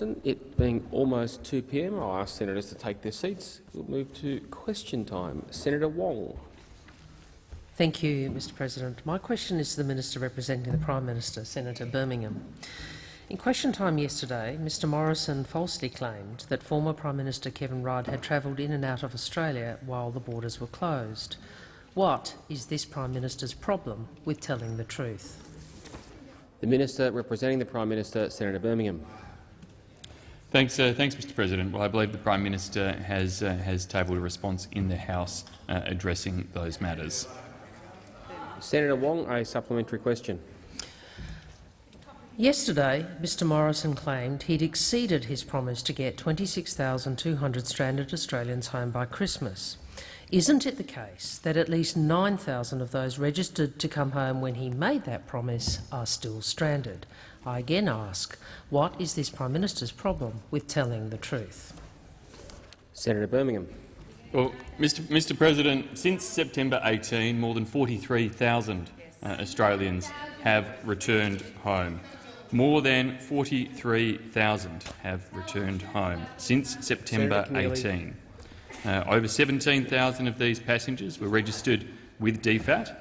It being almost 2 p.m, I'll ask senators to take their seats. We'll move to question time. Senator Wong. Thank you, Mr President. My question is to the Minister representing the Prime Minister, Senator Birmingham. In question time yesterday, Mr Morrison falsely claimed that former Prime Minister Kevin Rudd had travelled in and out of Australia while the borders were closed. What is this Prime Minister's problem with telling the truth? The Minister representing the Prime Minister, Senator Birmingham. Thanks, Mr President. Well, I believe the Prime Minister has tabled a response in the House addressing those matters. Senator Wong, a supplementary question. Yesterday, Mr Morrison claimed he'd exceeded his promise to get 26,200 stranded Australians home by Christmas. Isn't it the case that at least 9,000 of those registered to come home when he made that promise are still stranded? I again ask, what is this Prime Minister's problem with telling the truth? Senator Birmingham. Well, Mr President, since September 18, more than 43,000 Australians have returned home. More than 43,000 have returned home since September 18. Over 17,000 of these passengers were registered with DFAT,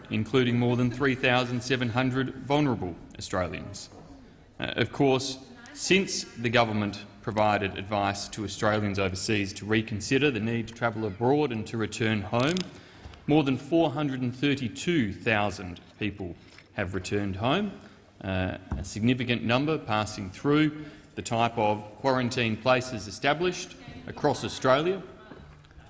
including more than 3,700 vulnerable Australians. Of course, since the government provided advice to Australians overseas to reconsider the need to travel abroad and to return home, more than 432,000 people have returned home, a significant number passing through the type of quarantine places established across Australia.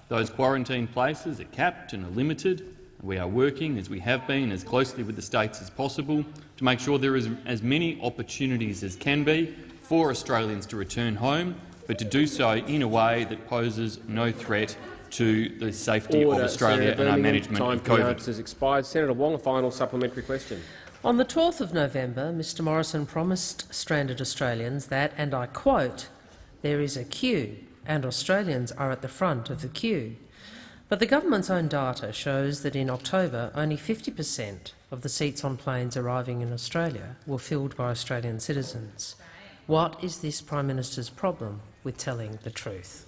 Those quarantine places are capped and are limited. We are working, as we have been, as closely with the states as possible to make sure there is as many opportunities as can be for Australians to return home, but to do so in a way that poses no threat to the safety of Australia and our management of COVID. Time has expired. Senator Wong, a final supplementary question. On the 12th of November, Mr Morrison promised stranded Australians that, and I quote, "There is a queue and Australians are at the front of the queue." But the government's own data shows that in October only 50% of the seats on planes arriving in Australia were filled by Australian citizens. What is this Prime Minister's problem with telling the truth?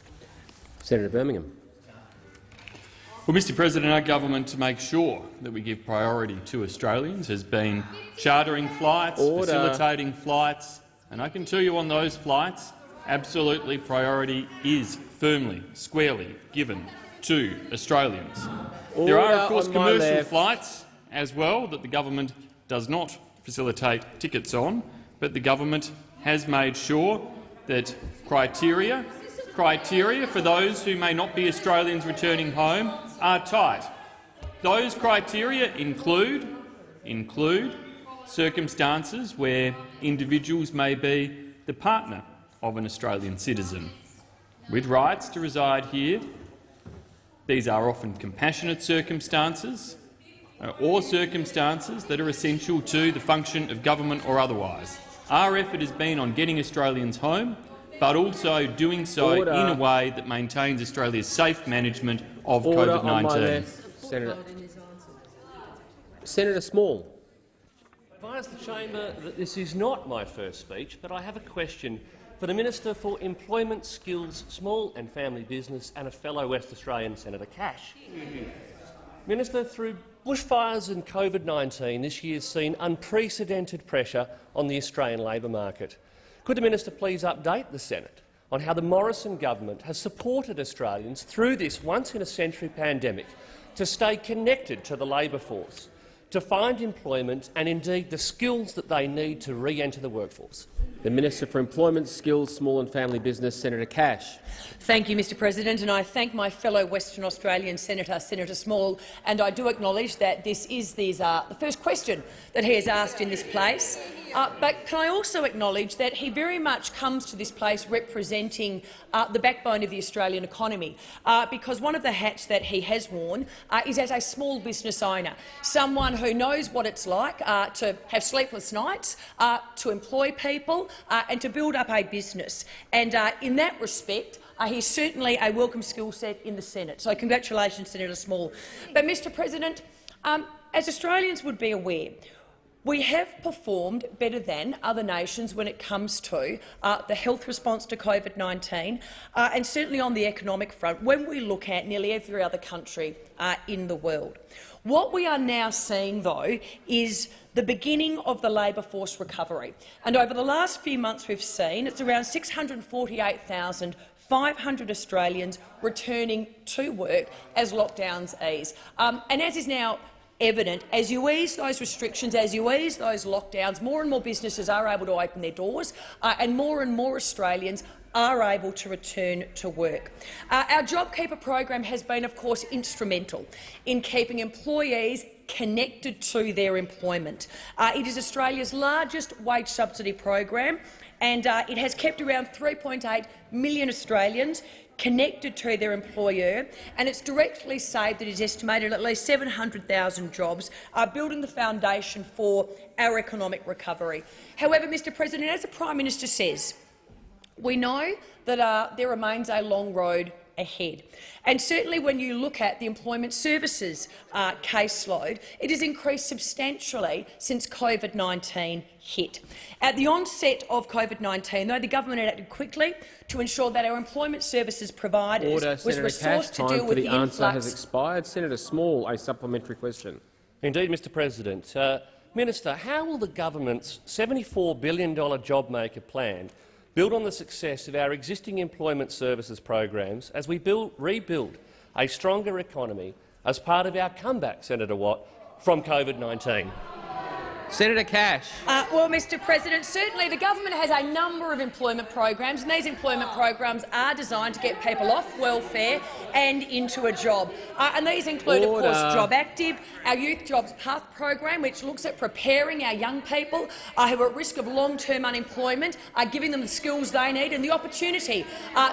Senator Birmingham. Well, Mr President, our government, to make sure that we give priority to Australians, has been chartering flights, facilitating flights, and I can tell you on those flights, absolutely priority is firmly, squarely given to Australians. There are, of course, commercial flights as well that the government does not facilitate tickets on, but the government has made sure that criteria for those who may not be Australians returning home are tight. Those criteria include circumstances where individuals may be the partner of an Australian citizen with rights to reside here. These are often compassionate circumstances or circumstances that are essential to the function of government or otherwise. Our effort has been on getting Australians home, but also doing so in a way that maintains Australia's safe management of COVID-19. Senator Small. I advise the chamber that this is not my first speech, but I have a question for the Minister for Employment, Skills, Small and Family Business and a fellow West Australian, Senator Cash. Minister, through bushfires and COVID-19, this year has seen unprecedented pressure on the Australian labour market. Could the Minister please update the Senate on how the Morrison government has supported Australians through this once-in-a-century pandemic to stay connected to the labour force, to find employment and indeed the skills that they need to re-enter the workforce? The Minister for Employment, Skills, Small and Family Business, Senator Cash. Thank you, Mr President, and I thank my fellow Western Australian Senator, Senator Small, and I do acknowledge that this is the first question that he has asked in this place. But can I also acknowledge that he very much comes to this place representing the backbone of the Australian economy, because one of the hats that he has worn is as a small business owner, someone who knows what it's like to have sleepless nights, to employ people and to build up a business. And in that respect, he's certainly a welcome skill set in the Senate. So congratulations, Senator Small. But, Mr President, as Australians would be aware, We have performed better than other nations when it comes to the health response to COVID-19 and certainly on the economic front when we look at nearly every other country in the world. What we are now seeing, though, is the beginning of the labour force recovery. And over the last few months we've seen it's around 648,500 Australians returning to work as lockdowns ease. And as is now evident, as you ease those restrictions, as you ease those lockdowns, more and more businesses are able to open their doors and more Australians are able to return to work. Our JobKeeper program has been, of course, instrumental in keeping employees connected to their employment. It is Australia's largest wage subsidy program, and it has kept around 3.8 million Australians connected to their employer, and it's directly saved, it is estimated, at least 700,000 jobs, building the foundation for our economic recovery. However, Mr President, as the Prime Minister says, we know that there remains a long road ahead. And certainly when you look at the employment services caseload, it has increased substantially since COVID-19 hit. At the onset of COVID-19, though, the government had acted quickly to ensure that our employment services providers was resourced to deal with the influx. Answer has expired. Senator Small, a supplementary question. Indeed, Mr President. Minister, how will the government's $74 billion JobMaker plan build on the success of our existing employment services programs as we rebuild a stronger economy as part of our comeback, Senator Watt, from COVID-19? Senator Cash. Well, Mr President, certainly the government has a number of employment programs, and these employment programs are designed to get people off welfare and into a job. And these include, of course, Job Active, our Youth Jobs Path program, which looks at preparing our young people who are at risk of long-term unemployment, giving them the skills they need and the opportunity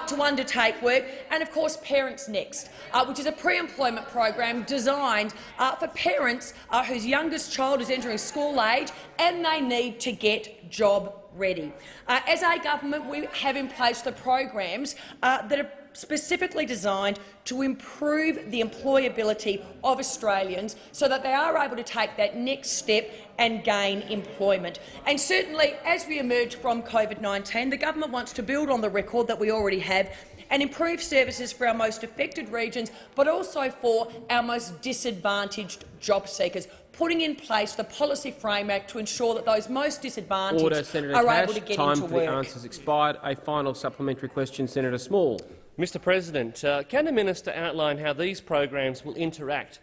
to undertake work, and, of course, Parents Next, which is a pre-employment program designed for parents whose youngest child is entering school age and they need to get job ready. As a government, we have in place the programs that are specifically designed to improve the employability of Australians so that they are able to take that next step and gain employment. And certainly, as we emerge from COVID-19, the government wants to build on the record that we already have and improve services for our most affected regions, but also for our most disadvantaged job seekers, putting in place the policy framework to ensure that those most disadvantaged are able to get into work. Time for the answers expired. A final supplementary question, Senator Small. Mr President, can the minister outline how these programs will interact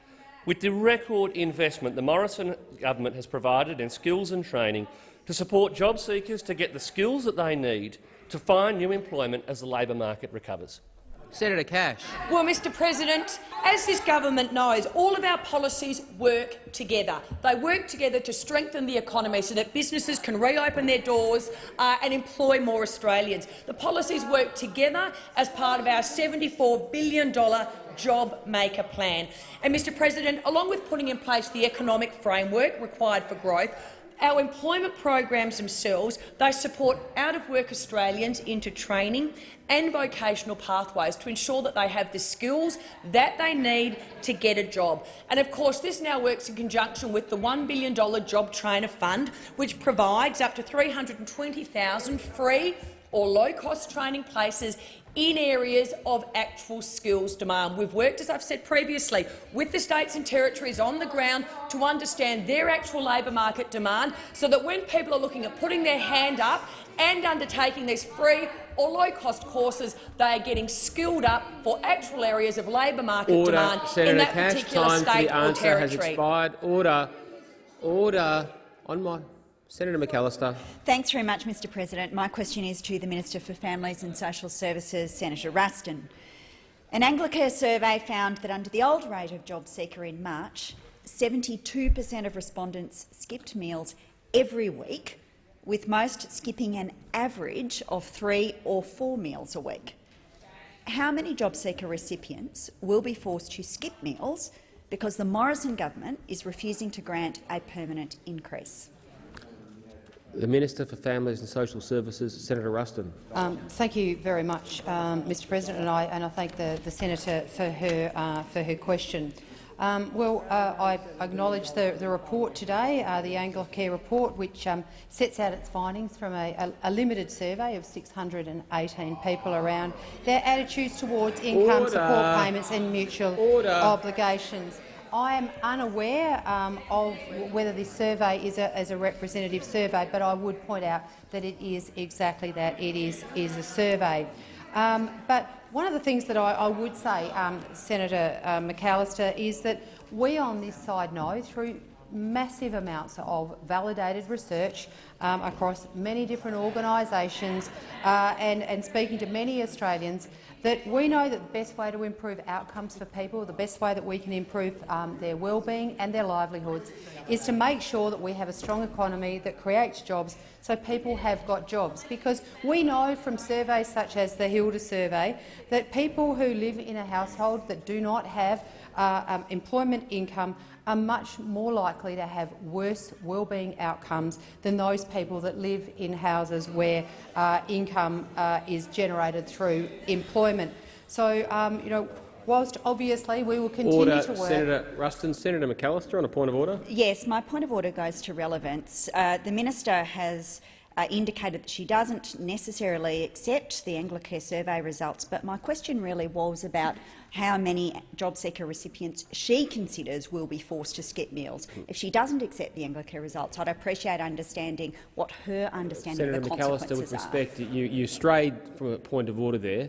with the record investment the Morrison government has provided in skills and training to support job seekers to get the skills that they need to find new employment as the labour market recovers? Senator Cash. Well, Mr President, as this government knows, all of our policies work together. They work together to strengthen the economy so that businesses can reopen their doors and employ more Australians. The policies work together as part of our $74 billion JobMaker plan. And, Mr President, along with putting in place the economic framework required for growth, our employment programs themselves, they support out-of-work Australians into training and vocational pathways to ensure that they have the skills that they need to get a job. And of course, this now works in conjunction with the $1 billion Job Trainer Fund, which provides up to 320,000 free or low-cost training places in areas of actual skills demand. We've worked, as I've said previously, with the states and territories on the ground to understand their actual labour market demand so that when people are looking at putting their hand up and undertaking these free or low-cost courses, they are getting skilled up for actual areas of labour market demand in that particular state or territory. Has expired. Order. On my Senator McAllister. Thanks very much, Mr President. My question is to the Minister for Families and Social Services, Senator Ruston. An Anglicare survey found that under the old rate of job seeker in March, 72% of respondents skipped meals every week, with most skipping an average of 3 or 4 meals a week. How many job seeker recipients will be forced to skip meals because the Morrison government is refusing to grant a permanent increase? The Minister for Families and Social Services, Senator Ruston. Thank you very much, Mr President, and I thank the senator for her question. I acknowledge the report today, the Anglicare report, which sets out its findings from a limited survey of 618 people around their attitudes towards income support payments and mutual obligations. I am unaware of whether this survey is a representative survey, but I would point out that it is exactly that. It is a survey. But one of the things that I would say, Senator McAllister, is that we on this side know, through massive amounts of validated research across many different organisations and speaking to many Australians, that we know that the best way to improve outcomes for people, the best way that we can improve their well-being and their livelihoods, is to make sure that we have a strong economy that creates jobs so people have got jobs. Because we know from surveys such as the Hilda survey that people who live in a household that do not have employment income are much more likely to have worse wellbeing outcomes than those people that live in houses where income is generated through employment. So, whilst obviously we will continue to work— Senator Ruston. Senator McAllister on a point of order. Yes, my point of order goes to relevance. The minister has indicated that she doesn't necessarily accept the Anglicare survey results, but my question really was about how many job seeker recipients she considers will be forced to skip meals. If she doesn't accept the Anglicare results, I'd appreciate understanding what her understanding of the consequences Senator McAllister, with respect, you strayed from a point of order there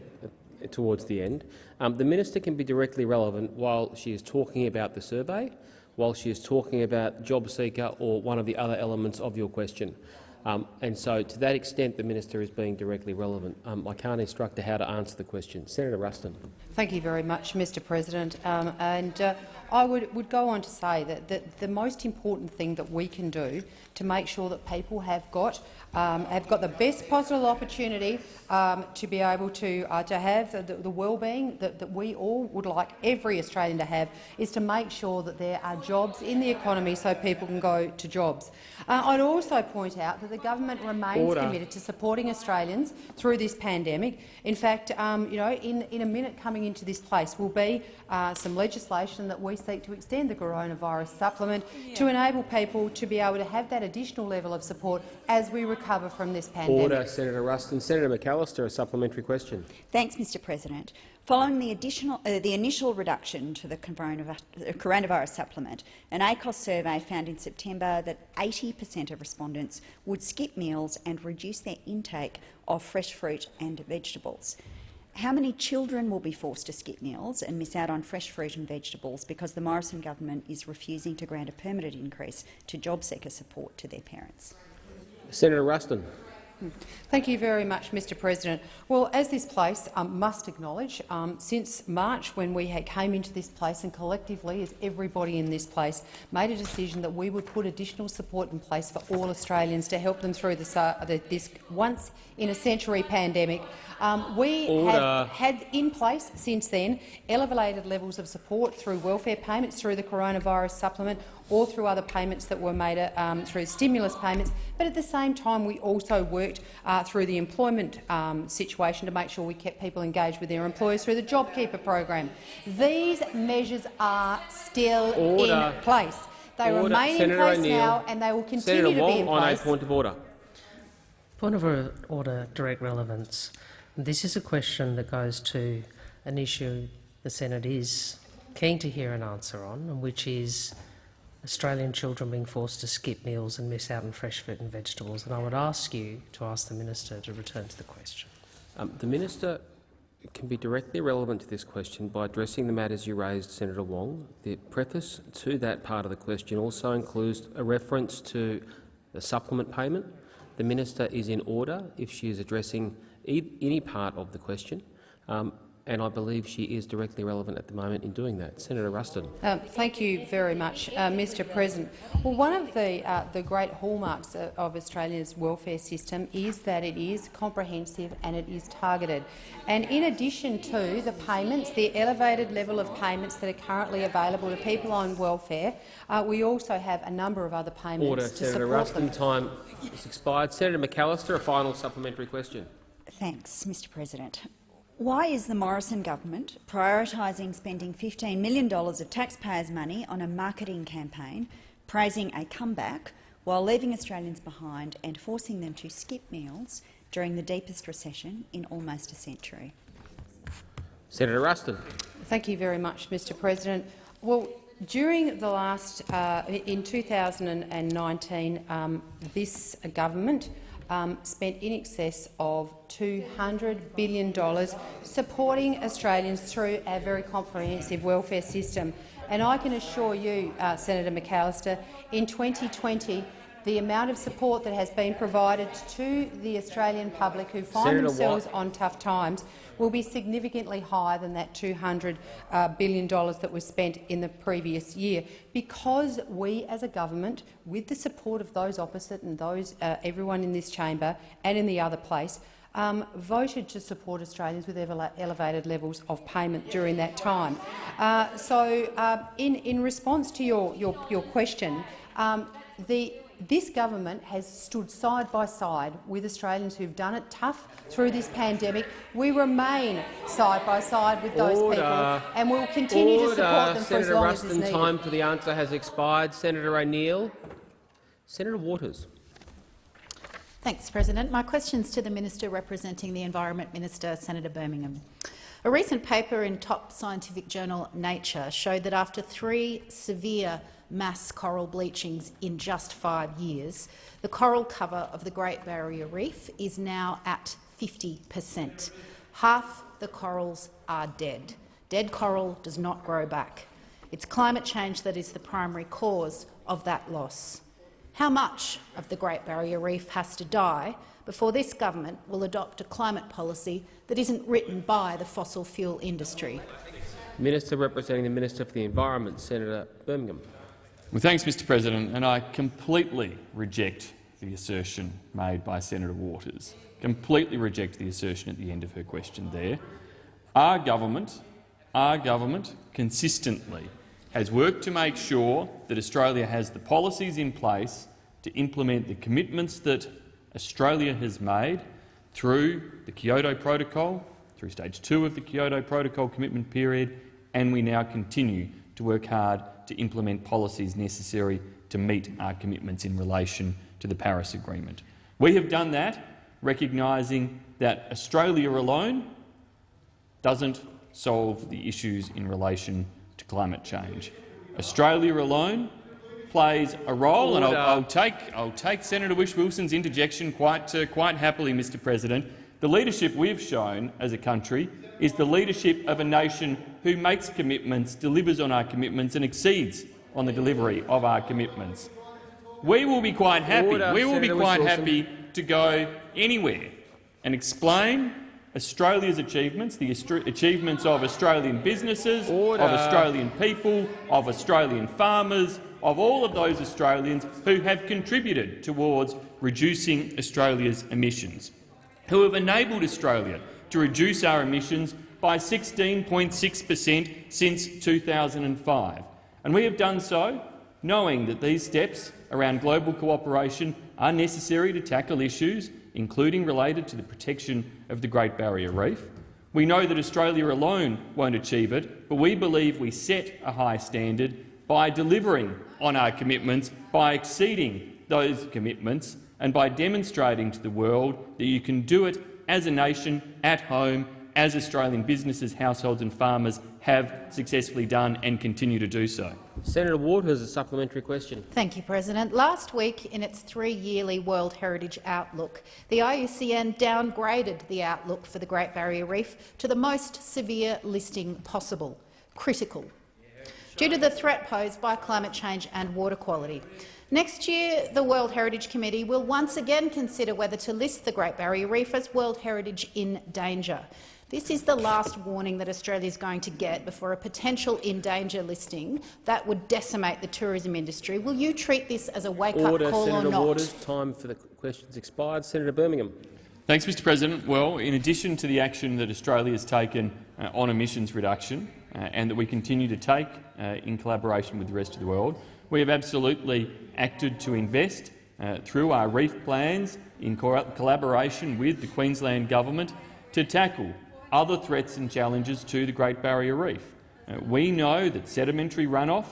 towards the end. The minister can be directly relevant while she is talking about the survey, while she is talking about job seeker or one of the other elements of your question. And so, to that extent, the minister is being directly relevant. I can't instruct her how to answer the question. Senator Ruston. Thank you very much, Mr. President. I would go on to say that the most important thing that we can do to make sure that people have got the best possible opportunity to be able to have the well-being that we all would like every Australian to have is to make sure that there are jobs in the economy so people can go to jobs. I'd also point out that the government remains committed to supporting Australians through this pandemic. In fact, in a minute coming into this place will be some legislation that we seek to extend the coronavirus supplement to enable people to be able to have that additional level of support as we recover from this pandemic. Order, Senator Ruston. Senator McAllister, a supplementary question. Thanks, Mr. President. Following the initial reduction to the coronavirus supplement, an ACOS survey found in September that 80% of respondents would skip meals and reduce their intake of fresh fruit and vegetables. How many children will be forced to skip meals and miss out on fresh fruit and vegetables because the Morrison government is refusing to grant a permanent increase to job seeker support to their parents? Senator Ruston. Thank you very much, Mr. President. Well, as this place must acknowledge, since March, when we came into this place and collectively, as everybody in this place, made a decision that we would put additional support in place for all Australians to help them through this once-in-a-century pandemic, we have had in place since then elevated levels of support through welfare payments, through the coronavirus supplement, or through other payments that were made through stimulus payments. But at the same time, we also worked through the employment situation to make sure we kept people engaged with their employers through the JobKeeper program. These measures are still in place. They remain in place now, and they will continue to be in place. On a point of order. Point of order, direct relevance. This is a question that goes to an issue the Senate is keen to hear an answer on, and which is Australian children being forced to skip meals and miss out on fresh fruit and vegetables. And I would ask you to ask the minister to return to the question. The minister can be directly relevant to this question by addressing the matters you raised, Senator Wong. The preface to that part of the question also includes a reference to the supplement payment. The minister is in order if she is addressing any part of the question, and I believe she is directly relevant at the moment in doing that. Senator Ruston. Thank you very much, Mr. President. Well, one of the great hallmarks of Australia's welfare system is that it is comprehensive and it is targeted. And in addition to the payments, the elevated level of payments that are currently available to people on welfare, we also have a number of other payments Order, to Senator support Ruston. them. Time has expired. Senator McAllister, a final supplementary question. Thanks, Mr. President. Why is the Morrison government prioritising spending $15 million of taxpayers' money on a marketing campaign praising a comeback while leaving Australians behind and forcing them to skip meals during the deepest recession in almost a century? Senator Ruston. Thank you very much, Mr President. Well, during the last, in 2019, this government spent in excess of $200 billion supporting Australians through our very comprehensive welfare system. And I can assure you, Senator McAllister, in 2020, the amount of support that has been provided to the Australian public who find themselves on tough times will be significantly higher than that $200 billion that was spent in the previous year, because we as a government, with the support of those opposite and those everyone in this chamber and in the other place, voted to support Australians with elevated levels of payment during that time. In response to your question, this government has stood side by side with Australians who've done it tough through this pandemic. We remain side by side with those people, and we'll continue to support them for as long as is needed. Senator Ruston, time for the answer has expired. Senator O'Neill. Senator Waters. Thanks, President. My question is to the Minister representing the Environment Minister, Senator Birmingham. A recent paper in top scientific journal Nature showed that after 3 severe mass coral bleachings in just 5 years, the coral cover of the Great Barrier Reef is now at 50%. Half the corals are dead. Dead coral does not grow back. It's climate change that is the primary cause of that loss. How much of the Great Barrier Reef has to die before this government will adopt a climate policy that isn't written by the fossil fuel industry? Minister representing the Minister for the Environment, Senator Birmingham. Well, thanks, Mr President, and I completely reject the assertion made by Senator Waters. Completely reject the assertion at the end of her question there. Our government consistently has worked to make sure that Australia has the policies in place to implement the commitments that Australia has made through the Kyoto Protocol, through Stage 2 of the Kyoto Protocol commitment period, and we now continue to work hard to implement policies necessary to meet our commitments in relation to the Paris Agreement. We have done that recognising that Australia alone doesn't solve the issues in relation to climate change. Australia alone plays a role, and I'll take Senator Whish-Wilson's interjection quite happily, Mr President. The leadership we've shown as a country is the leadership of a nation who makes commitments, delivers on our commitments and exceeds on the delivery of our commitments. We will be quite happy to go anywhere and explain Australia's achievements, the achievements of Australian businesses, of Australian people, of Australian farmers, of all of those Australians who have contributed towards reducing Australia's emissions, who have enabled Australia to reduce our emissions by 16.6% since 2005. And we have done so knowing that these steps around global cooperation are necessary to tackle issues including related to the protection of the Great Barrier Reef. We know that Australia alone won't achieve it, but we believe we set a high standard by delivering on our commitments, by exceeding those commitments, and by demonstrating to the world that you can do it as a nation, at home, as Australian businesses, households and farmers have successfully done and continue to do so. Senator Waters, a supplementary question. Thank you, President. Last week, in its 3-yearly World Heritage Outlook, the IUCN downgraded the outlook for the Great Barrier Reef to the most severe listing possible, critical, due to the threat posed by climate change and water quality. Next year, the World Heritage Committee will once again consider whether to list the Great Barrier Reef as World Heritage in danger. This is the last warning that Australia is going to get before a potential in danger listing that would decimate the tourism industry. Will you treat this as a wake-up call Senator or not? Waters, time for the questions expired. Senator Birmingham. Thanks, Mr President. Well, in addition to the action that Australia has taken on emissions reduction and that we continue to take in collaboration with the rest of the world, we have absolutely acted to invest through our reef plans in collaboration with the Queensland Government to tackle other threats and challenges to the Great Barrier Reef. We know that sedimentary runoff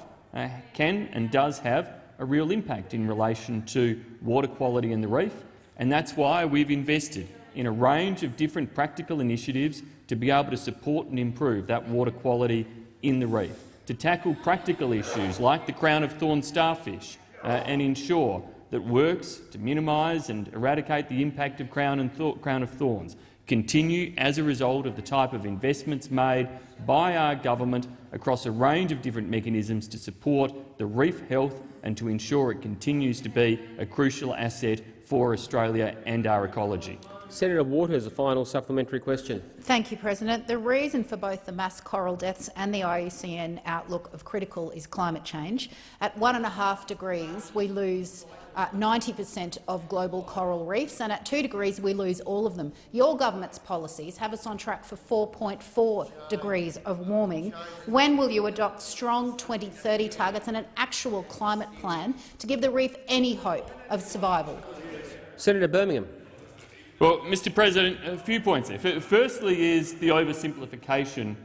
can and does have a real impact in relation to water quality in the reef, and that's why we've invested in a range of different practical initiatives to be able to support and improve that water quality in the reef, to tackle practical issues like the crown of thorns starfish and ensure that works to minimise and eradicate the impact of crown of thorns continue as a result of the type of investments made by our government across a range of different mechanisms to support the reef health and to ensure it continues to be a crucial asset for Australia and our ecology. Senator Waters, a final supplementary question. Thank you, President. The reason for both the mass coral deaths and the IUCN outlook of critical is climate change. At 1.5 degrees, we lose 90% of global coral reefs, and at 2 degrees we lose all of them. Your government's policies have us on track for 4.4 degrees of warming. When will you adopt strong 2030 targets and an actual climate plan to give the reef any hope of survival? Senator Birmingham. Well, Mr President, a few points there. Firstly is the oversimplification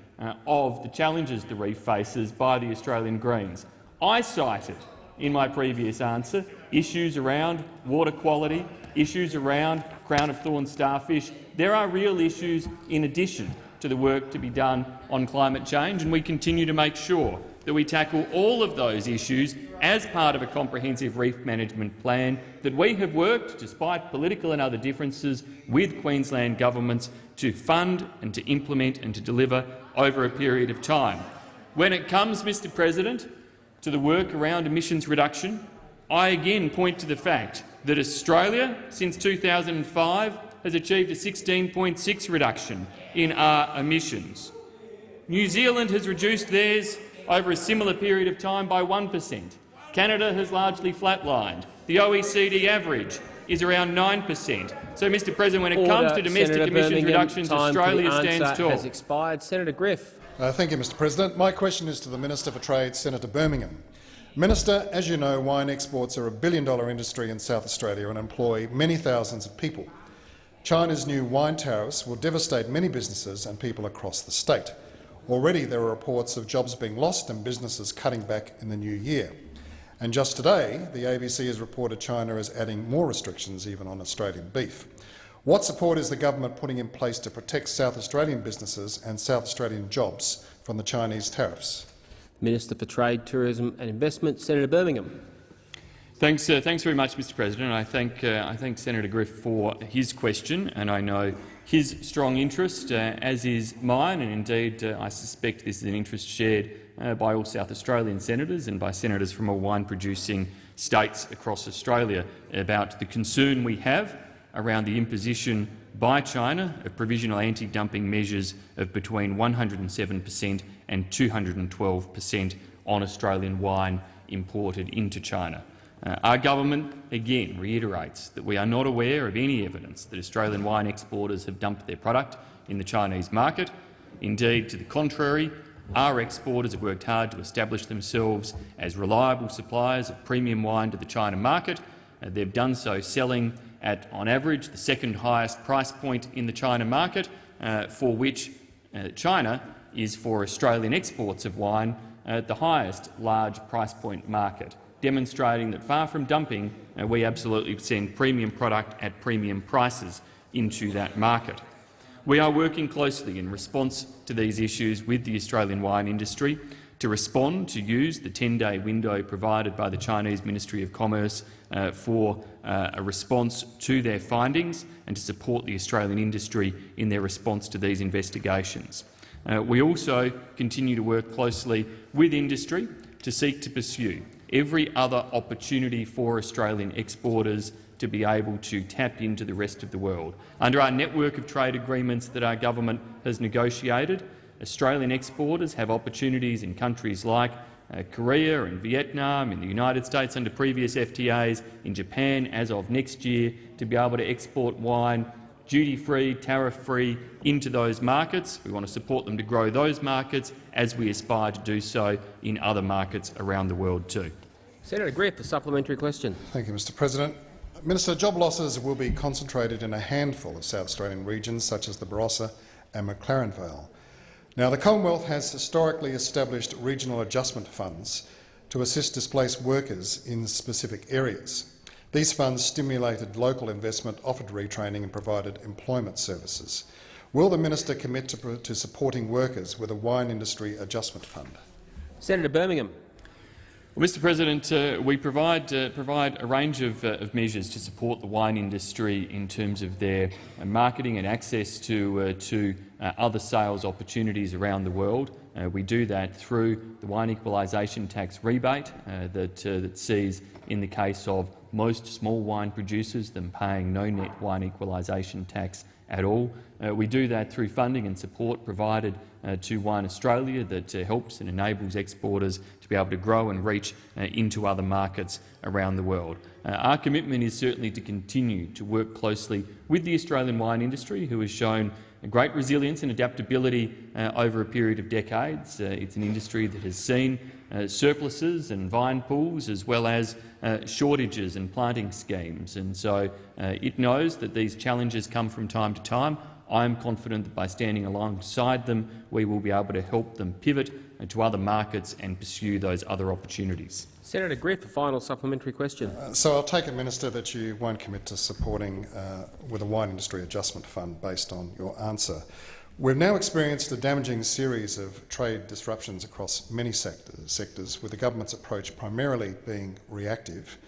of the challenges the reef faces by the Australian Greens. I cited in my previous answer issues around water quality, issues around crown of thorns starfish. There are real issues in addition to the work to be done on climate change, and we continue to make sure that we tackle all of those issues as part of a comprehensive reef management plan that we have worked, despite political and other differences, with Queensland governments to fund and to implement and to deliver over a period of time. When it comes, Mr President, to the work around emissions reduction, I again point to the fact that Australia, since 2005, has achieved a 16.6 reduction in our emissions. New Zealand has reduced theirs over a similar period of time by 1%. Canada has largely flatlined. The OECD average is around 9%. So, Mr President, when it comes to domestic emissions reductions, Australia stands tall. Has expired. Senator Griff. Thank you, Mr President. My question is to the Minister for Trade, Senator Birmingham. Minister, as you know, wine exports are a billion-dollar industry in South Australia and employ many thousands of people. China's new wine tariffs will devastate many businesses and people across the state. Already there are reports of jobs being lost and businesses cutting back in the new year. And just today, the ABC has reported China is adding more restrictions even on Australian beef. What support is the government putting in place to protect South Australian businesses and South Australian jobs from the Chinese tariffs? Minister for Trade, Tourism and Investment, Senator Birmingham. Thanks very much, Mr President. I thank Senator Griff for his question, and I know his strong interest, as is mine, and indeed I suspect this is an interest shared by all South Australian senators and by senators from all wine-producing states across Australia about the concern we have around the imposition by China of provisional anti-dumping measures of between 107% and 212% on Australian wine imported into China. Our government again reiterates that we are not aware of any evidence that Australian wine exporters have dumped their product in the Chinese market. Indeed, to the contrary, our exporters have worked hard to establish themselves as reliable suppliers of premium wine to the China market. They've done so selling at, on average, the second highest price point in the China market, for which China is for Australian exports of wine the highest large price point market, demonstrating that far from dumping, we absolutely send premium product at premium prices into that market. We are working closely in response to these issues with the Australian wine industry to respond, to use the 10-day window provided by the Chinese Ministry of Commerce for a response to their findings and to support the Australian industry in their response to these investigations. We also continue to work closely with industry to seek to pursue every other opportunity for Australian exporters to be able to tap into the rest of the world. Under our network of trade agreements that our government has negotiated, Australian exporters have opportunities in countries like Korea and Vietnam, in the United States under previous FTAs, in Japan as of next year, to be able to export wine duty-free, tariff-free into those markets. We want to support them to grow those markets as we aspire to do so in other markets around the world too. Senator Griff, a supplementary question. Thank you, Mr President. Minister, job losses will be concentrated in a handful of South Australian regions such as the Barossa and McLaren Vale. Now, the Commonwealth has historically established regional adjustment funds to assist displaced workers in specific areas. These funds stimulated local investment, offered retraining and provided employment services. Will the minister commit to supporting workers with a wine industry adjustment fund? Senator Birmingham. Well, Mr. President, we provide a range of measures to support the wine industry in terms of their marketing and access to other sales opportunities around the world. We do that through the wine equalisation tax rebate that sees, in the case of most small wine producers, them paying no net wine equalisation tax at all. We do that through funding and support provided to Wine Australia that helps and enables exporters to be able to grow and reach into other markets around the world. Our commitment is certainly to continue to work closely with the Australian wine industry, who has shown great resilience and adaptability over a period of decades. It's an industry that has seen surpluses and vine pools, as well as shortages and planting schemes, and so it knows that these challenges come from time to time. I am confident that by standing alongside them, we will be able to help them pivot to other markets and pursue those other opportunities. Senator Griff, a final supplementary question. So I'll take it, Minister, that you won't commit to supporting with a wine industry adjustment fund based on your answer. We've now experienced a damaging series of trade disruptions across many sectors, with the government's approach primarily being reactive.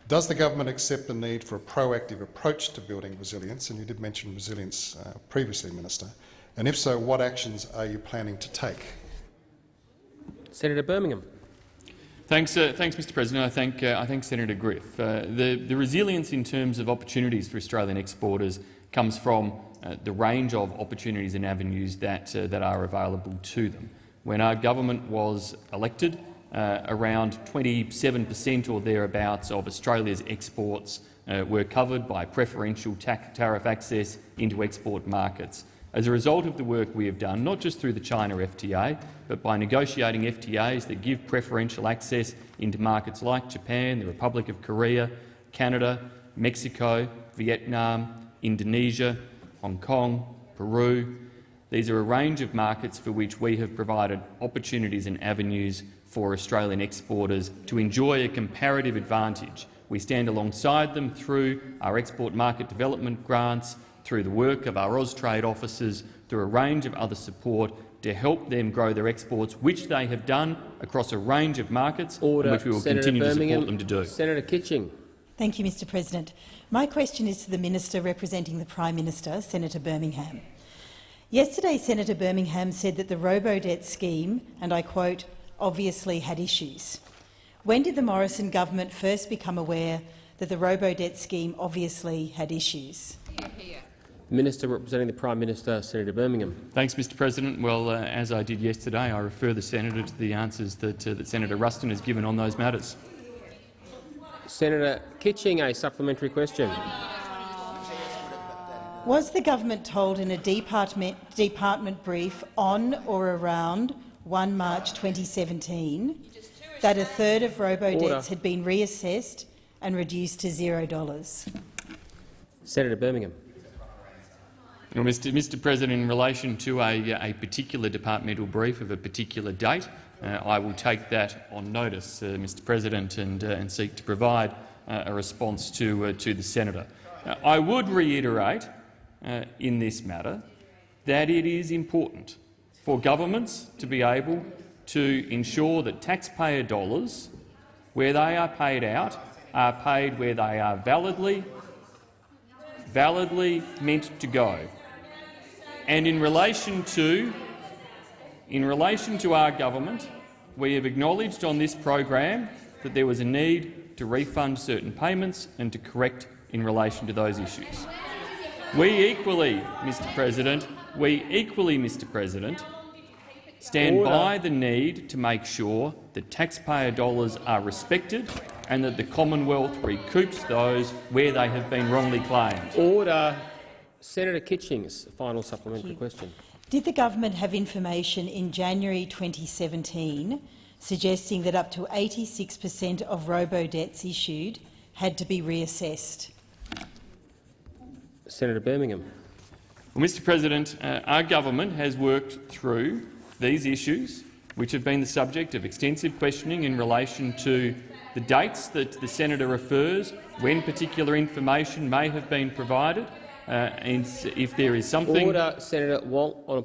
Does the government accept the need for a proactive approach to building resilience? And you did mention resilience previously, Minister. And if so, what actions are you planning to take? Senator Birmingham. Thanks, Mr. President. I thank Senator Griff. The resilience in terms of opportunities for Australian exporters comes from the range of opportunities and avenues that are available to them. When our government was elected, around 27% or thereabouts of Australia's exports were covered by preferential tariff access into export markets. As a result of the work we have done, not just through the China FTA, but by negotiating FTAs that give preferential access into markets like Japan, the Republic of Korea, Canada, Mexico, Vietnam, Indonesia, Hong Kong, Peru. These are a range of markets for which we have provided opportunities and avenues for Australian exporters to enjoy a comparative advantage. We stand alongside them through our export market development grants, through the work of our Austrade officers, through a range of other support to help them grow their exports, which they have done across a range of markets, and which we will continue to support them to do. Senator Kitching. Thank you, Mr. President. My question is to the Minister representing the Prime Minister, Senator Birmingham. Yesterday, Senator Birmingham said that the robo-debt scheme, and I quote, obviously had issues. When did the Morrison government first become aware that the robo-debt scheme obviously had issues? Minister representing the Prime Minister, Senator Birmingham. Thanks, Mr. President. Well, as I did yesterday, I refer the senator to the answers that Senator Ruston has given on those matters. Senator Kitching, a supplementary question. Was the government told in a department brief on or around 1 March 2017 that a third of robo-debts had been reassessed and reduced to $0? Senator Birmingham. Well, Mr. President, in relation to a particular departmental brief of a particular date, I will take that on notice, Mr. President, and seek to provide a response to the senator. I would reiterate in this matter that it is important for governments to be able to ensure that taxpayer dollars, where they are paid out, are paid where they are validly meant to go. And in relation to our government, we have acknowledged on this program that there was a need to refund certain payments and to correct in relation to those issues. We equally, Mr. President, stand by the need to make sure that taxpayer dollars are respected and that the Commonwealth recoups those where they have been wrongly claimed. Order. Senator Kitching's final supplementary question. Did the government have information in January 2017 suggesting that up to 86% of robo-debts issued had to be reassessed? Senator Birmingham. Well, Mr President, our government has worked through these issues, which have been the subject of extensive questioning in relation to the dates that the senator refers, when particular information may have been provided, and if there is something— Order, Senator Wong.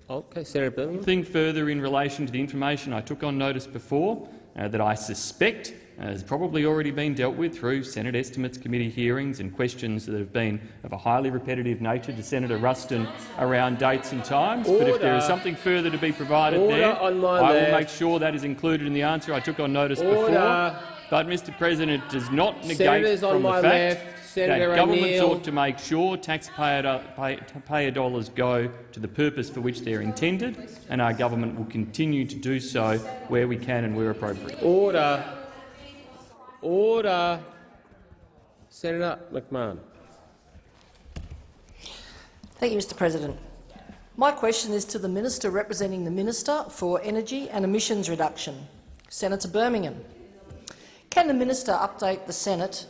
Okay, Senator Birmingham. Something further in relation to the information I took on notice before that I suspect has probably already been dealt with through Senate Estimates Committee hearings and questions that have been of a highly repetitive nature to Senator Ruston around dates and times. Order. But if there is something further to be provided there, I will make sure that is included in the answer I took on notice before. But, Mr President, does not negate Senators from on my the fact left, Senator that governments O'Neill. ought to make sure taxpayer dollars go to the purpose for which they're intended, and our government will continue to do so where we can and where appropriate. Order. Order. Senator McMahon. Thank you, Mr President. My question is to the Minister representing the Minister for Energy and Emissions Reduction, Senator Birmingham. Can the Minister update the Senate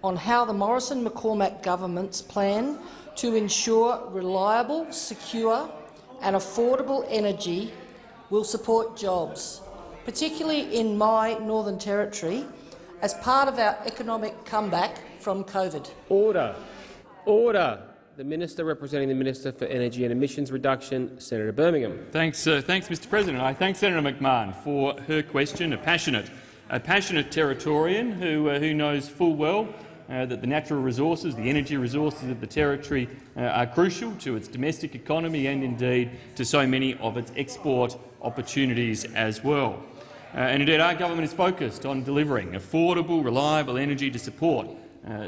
on how the Morrison-McCormack government's plan to ensure reliable, secure and affordable energy will support jobs, particularly in my Northern Territory, as part of our economic comeback from COVID? Order. Order. The Minister representing the Minister for Energy and Emissions Reduction, Senator Birmingham. Thanks, Mr President. I thank Senator McMahon for her question. A passionate Territorian who knows full well that the natural resources, the energy resources of the Territory are crucial to its domestic economy and indeed to so many of its export opportunities as well. And indeed our government is focused on delivering affordable, reliable energy to support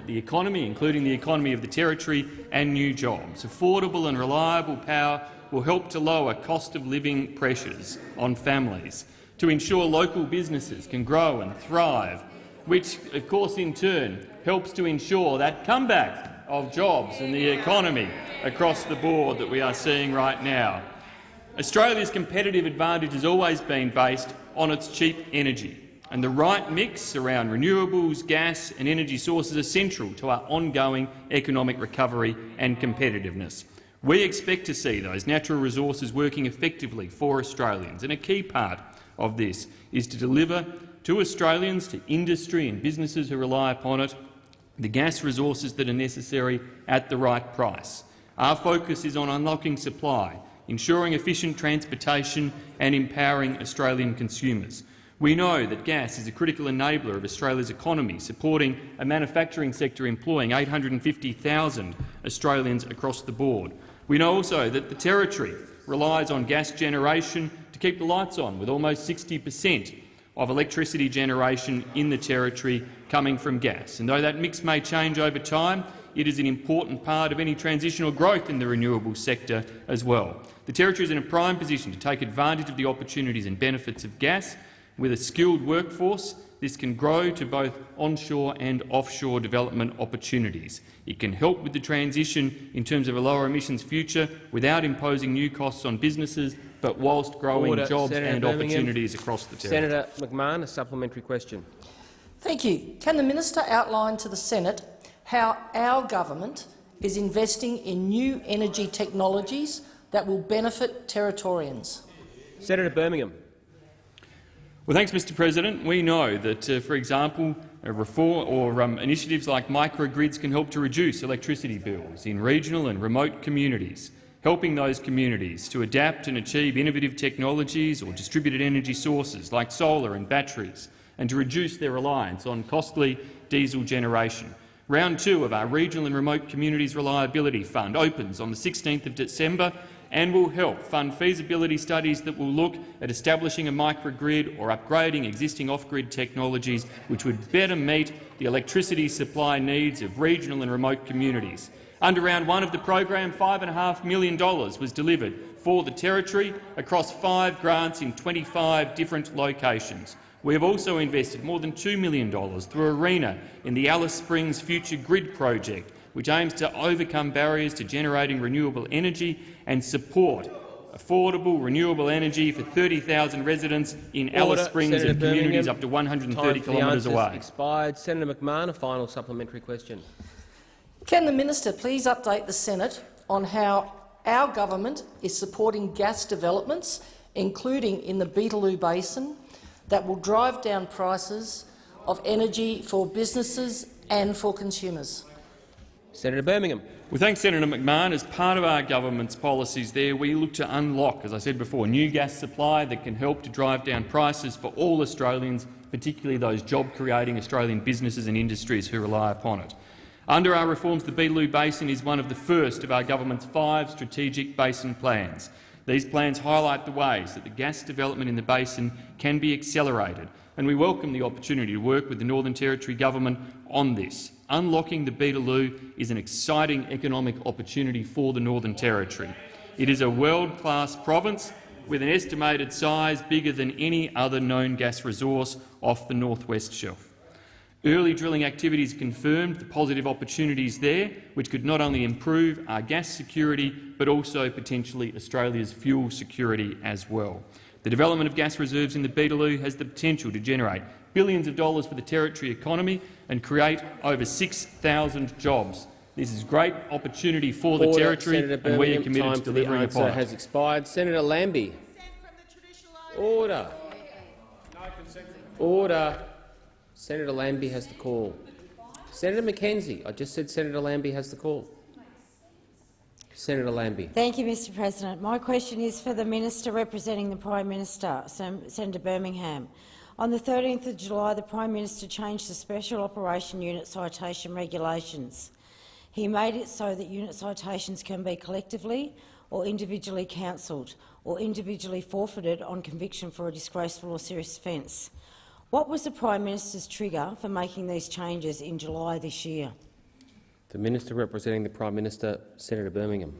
the economy, including the economy of the Territory, and new jobs. Affordable and reliable power will help to lower cost of living pressures on families, to ensure local businesses can grow and thrive, which of course in turn helps to ensure that comeback of jobs and the economy across the board that we are seeing right now. Australia's competitive advantage has always been based on its cheap energy, and the right mix around renewables, gas and energy sources are central to our ongoing economic recovery and competitiveness. We expect to see those natural resources working effectively for Australians, and a key part of this is to deliver to Australians, to industry and businesses who rely upon it, the gas resources that are necessary at the right price. Our focus is on unlocking supply, ensuring efficient transportation and empowering Australian consumers. We know that gas is a critical enabler of Australia's economy, supporting a manufacturing sector employing 850,000 Australians across the board. We know also that the Territory relies on gas generation to keep the lights on, with almost 60% of electricity generation in the Territory coming from gas. And though that mix may change over time, it is an important part of any transitional growth in the renewable sector as well. The Territory is in a prime position to take advantage of the opportunities and benefits of gas. With a skilled workforce, this can grow to both onshore and offshore development opportunities. It can help with the transition in terms of a lower emissions future without imposing new costs on businesses, but whilst growing jobs and opportunities across the Territory. Senator McMahon, a supplementary question. Thank you. Can the Minister outline to the Senate how our government is investing in new energy technologies that will benefit Territorians? Senator Birmingham. Well, thanks, Mr President. We know that, for example, reform or initiatives like microgrids can help to reduce electricity bills in regional and remote communities, helping those communities to adapt and achieve innovative technologies or distributed energy sources like solar and batteries, and to reduce their reliance on costly diesel generation. Round 2 of our Regional and Remote Communities Reliability Fund opens on the 16th of December and will help fund feasibility studies that will look at establishing a microgrid or upgrading existing off-grid technologies which would better meet the electricity supply needs of regional and remote communities. Under Round 1 of the program, $5.5 million was delivered for the Territory across 5 grants in 25 different locations. We have also invested more than $2 million through ARENA in the Alice Springs Future Grid project, which aims to overcome barriers to generating renewable energy and support affordable renewable energy for 30,000 residents in Alice Springs Senator and communities Birmingham. up to 130 Time for the kilometres answers away. Expired. Senator McMahon, a final supplementary question. Can the Minister please update the Senate on how our government is supporting gas developments, including in the Beetaloo Basin, that will drive down prices of energy for businesses and for consumers. Senator Birmingham. Well, thanks, Senator McMahon. As part of our government's policies there, we look to unlock, as I said before, new gas supply that can help to drive down prices for all Australians, particularly those job-creating Australian businesses and industries who rely upon it. Under our reforms, the Beetaloo Basin is one of the first of our government's 5 strategic basin plans. These plans highlight the ways that the gas development in the basin can be accelerated, and we welcome the opportunity to work with the Northern Territory Government on this. Unlocking the Beetaloo is an exciting economic opportunity for the Northern Territory. It is a world-class province with an estimated size bigger than any other known gas resource off the North-West Shelf. Early drilling activities confirmed the positive opportunities there, which could not only improve our gas security but also potentially Australia's fuel security as well. The development of gas reserves in the Beetaloo has the potential to generate billions of dollars for the Territory economy and create over 6,000 jobs. This is a great opportunity for the Territory, and we are committed to delivering upon it. Has expired. Senator Lambie. Order. Order. Senator Lambie has the call. Senator McKenzie. I just said Senator Lambie has the call. Senator Lambie. Thank you, Mr. President. My question is for the Minister representing the Prime Minister, Senator Birmingham. On the 13th of July, the Prime Minister changed the Special Operation Unit citation regulations. He made it so that unit citations can be collectively or individually cancelled or individually forfeited on conviction for a disgraceful or serious offence. What was the Prime Minister's trigger for making these changes in July this year? The Minister representing the Prime Minister, Senator Birmingham.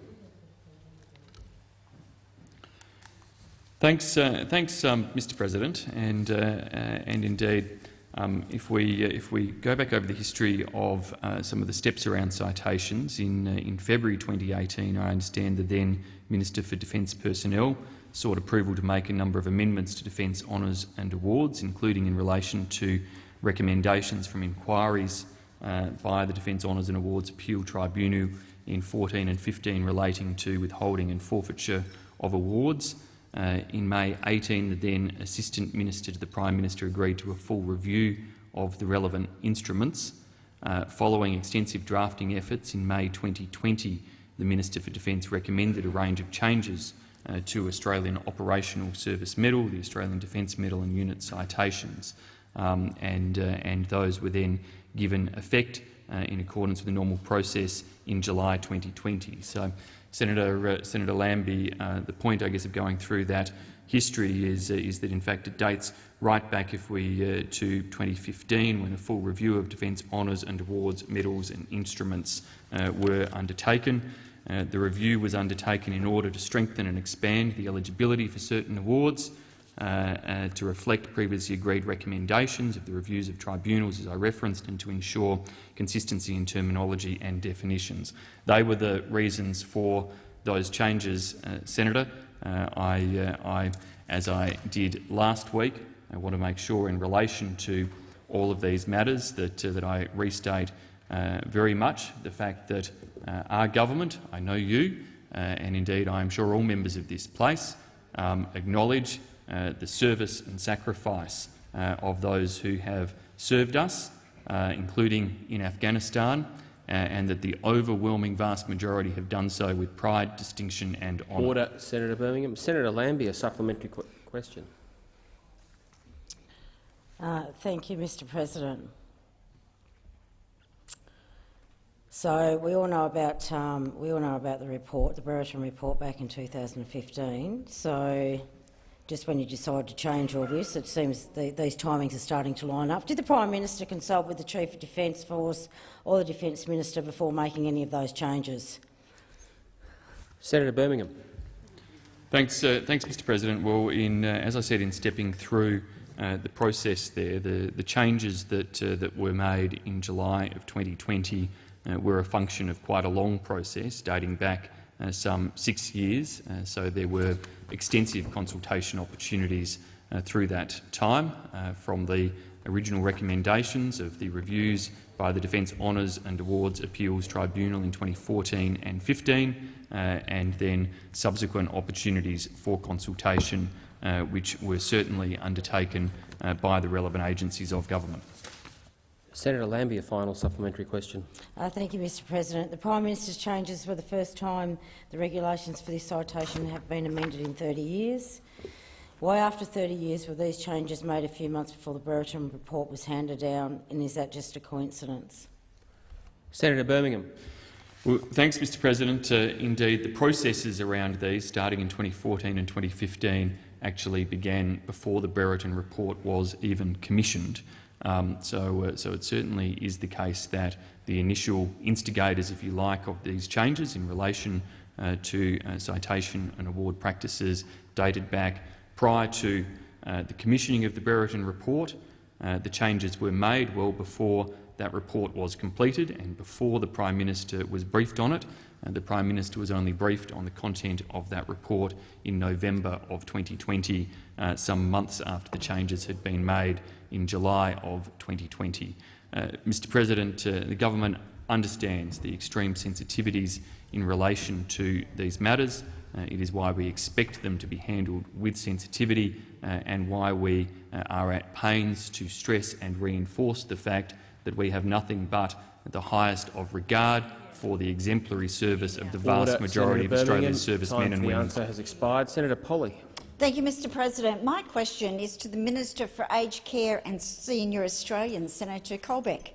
Thanks, Mr. President. And indeed, if we go back over the history of some of the steps around citations, in February 2018, I understand the then Minister for Defence Personnel sought approval to make a number of amendments to Defence Honours and Awards, including in relation to recommendations from inquiries by the Defence Honours and Awards Appeal Tribunal in 14 and 15 relating to withholding and forfeiture of awards. In May 18, the then Assistant Minister to the Prime Minister agreed to a full review of the relevant instruments. Following extensive drafting efforts in May 2020, the Minister for Defence recommended a range of changes to Australian Operational Service Medal, the Australian Defence Medal and unit citations, and those were then given effect in accordance with the normal process in July 2020. So, Senator Lambie, the point, I guess, of going through that history is that, in fact, it dates right back, if we to 2015, when a full review of Defence Honours and Awards, medals and instruments were undertaken. The review was undertaken in order to strengthen and expand the eligibility for certain awards, to reflect previously agreed recommendations of the reviews of tribunals, as I referenced, and to ensure consistency in terminology and definitions. They were the reasons for those changes, Senator. As I did last week, I want to make sure, in relation to all of these matters, that I restate very much the fact that our government, I know you, and indeed I am sure all members of this place, acknowledge the service and sacrifice of those who have served us, including in Afghanistan, and that the overwhelming vast majority have done so with pride, distinction and honour. Order, Senator Birmingham. Senator Lambie, a supplementary question. Thank you, Mr. President. So we all know about the report, the Brereton report, back in 2015. So just when you decide to change all this, it seems these timings are starting to line up. Did the Prime Minister consult with the Chief of Defence Force or the Defence Minister before making any of those changes? Senator Birmingham. Thanks, Mr. President. Well, as I said, in stepping through the process there, the changes that were made in July of 2020 were a function of quite a long process dating back some 6 years. So there were extensive consultation opportunities through that time, from the original recommendations of the reviews by the Defence Honours and Awards Appeals Tribunal in 2014 and 15, and then subsequent opportunities for consultation, which were certainly undertaken by the relevant agencies of government. Senator Lambie, a final supplementary question. Thank you, Mr President. The Prime Minister's changes were the first time the regulations for this citation have been amended in 30 years. Why, after 30 years, were these changes made a few months before the Brereton report was handed down, and is that just a coincidence? Senator Birmingham. Well, thanks, Mr President. Indeed, the processes around these, starting in 2014 and 2015, actually began before the Brereton report was even commissioned. So it certainly is the case that the initial instigators, if you like, of these changes in relation to citation and award practices dated back prior to the commissioning of the Brereton report. The changes were made well before that report was completed and before the Prime Minister was briefed on it. The Prime Minister was only briefed on the content of that report in November of 2020, some months after the changes had been made in July of 2020. Mr President, the government understands the extreme sensitivities in relation to these matters. It is why we expect them to be handled with sensitivity and why we are at pains to stress and reinforce the fact that we have nothing but the highest of regard for the exemplary service of the vast majority of Australia's servicemen and women. The answer has expired. Senator Polley. Thank you, Mr President. My question is to the Minister for Aged Care and Senior Australians, Senator Colbeck.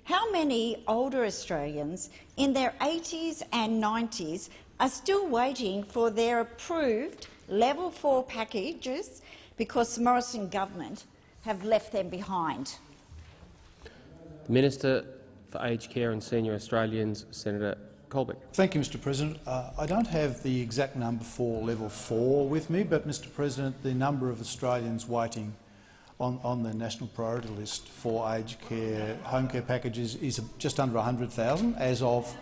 How many older Australians in their 80s and 90s are still waiting for their approved Level 4 packages because the Morrison government have left them behind? The Minister for Aged Care and Senior Australians, Senator Colbeck. Thank you, Mr President. I don't have the exact number for Level 4 with me, but, Mr President, the number of Australians waiting on the national priority list for aged care home care packages is just under 100,000 as of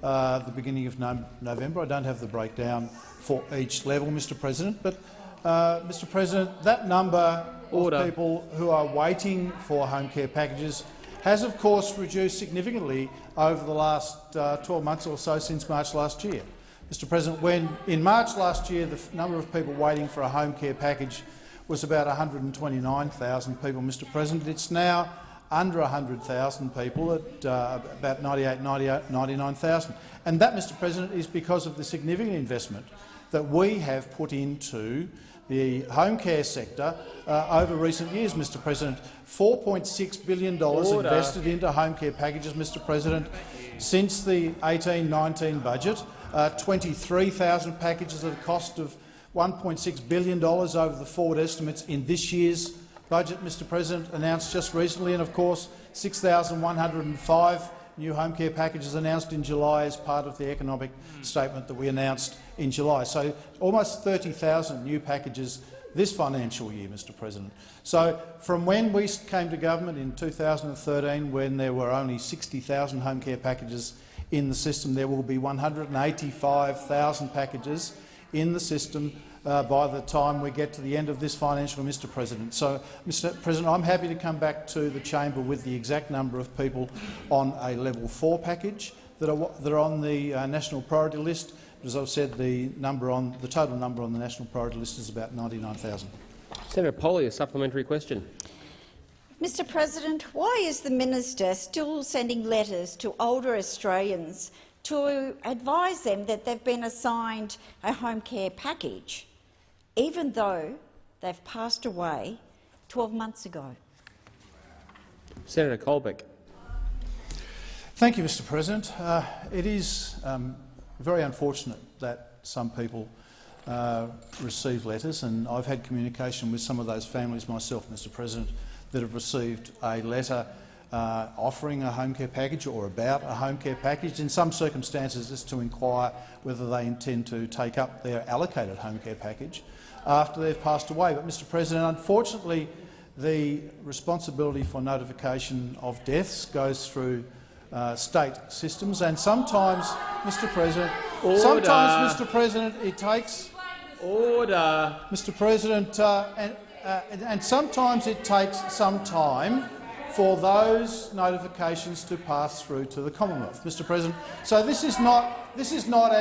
the beginning of November. I don't have the breakdown for each level, Mr President, but, Mr President, that number of people who are waiting for home care packages has, of course, reduced significantly over the last 12 months or so since March last year. Mr President, when in March last year the number of people waiting for a home care package was about 129,000 people, Mr President, it's now under 100,000 people at about 99,000. And that, Mr President, is because of the significant investment that we have put into the home care sector over recent years, Mr President. $4.6 billion invested into home care packages, Mr President, since the 18-19 budget. 23,000 packages at a cost of $1.6 billion over the forward estimates in this year's budget, Mr President, announced just recently, and of course 6,105 new home care packages announced in July as part of the economic statement that we announced in July. So almost 30,000 new packages this financial year, Mr President. So from when we came to government in 2013, when there were only 60,000 home care packages in the system, there will be 185,000 packages in the system by the time we get to the end of this financial year, Mr President. So, Mr President, I'm happy to come back to the chamber with the exact number of people on a Level 4 package that are on the national priority list. As I've said, the total number on the national priority list is about 99,000. Senator Polley, a supplementary question. Mr President, why is the minister still sending letters to older Australians to advise them that they've been assigned a home care package, even though they've passed away 12 months ago? Senator Colbeck. Thank you, Mr President. It is very unfortunate that some people receive letters, and I've had communication with some of those families myself, Mr President, that have received a letter offering a home care package or about a home care package. In some circumstances, it's to inquire whether they intend to take up their allocated home care package after they've passed away. But, Mr President, unfortunately, the responsibility for notification of deaths goes through state systems, and sometimes, Mr President, it takes Mr President, and sometimes it takes some time for those notifications to pass through to the Commonwealth, Mr. President. So this is not as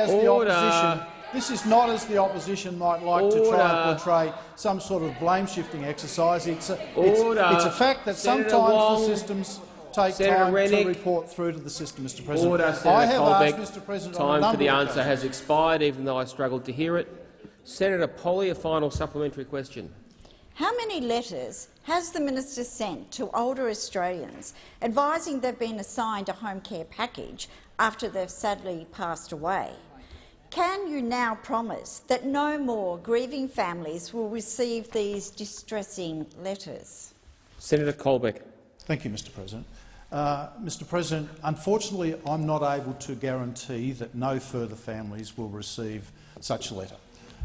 the opposition. This is not as the opposition might like to try and portray some sort of blame-shifting exercise. It's a fact that Senator sometimes Wong, the systems take Senator time Rennick. to report through to the system, Mr. President. Order, Senator I have Colbeck. asked Mr. President on a Time for the number of answer has expired, even though I struggled to hear it. Senator Polley, a final supplementary question. How many letters has the minister sent to older Australians advising they've been assigned a home care package after they've sadly passed away? Can you now promise that no more grieving families will receive these distressing letters? Senator Colbeck. Thank you, Mr. President. Mr. President, unfortunately, I'm not able to guarantee that no further families will receive such a letter.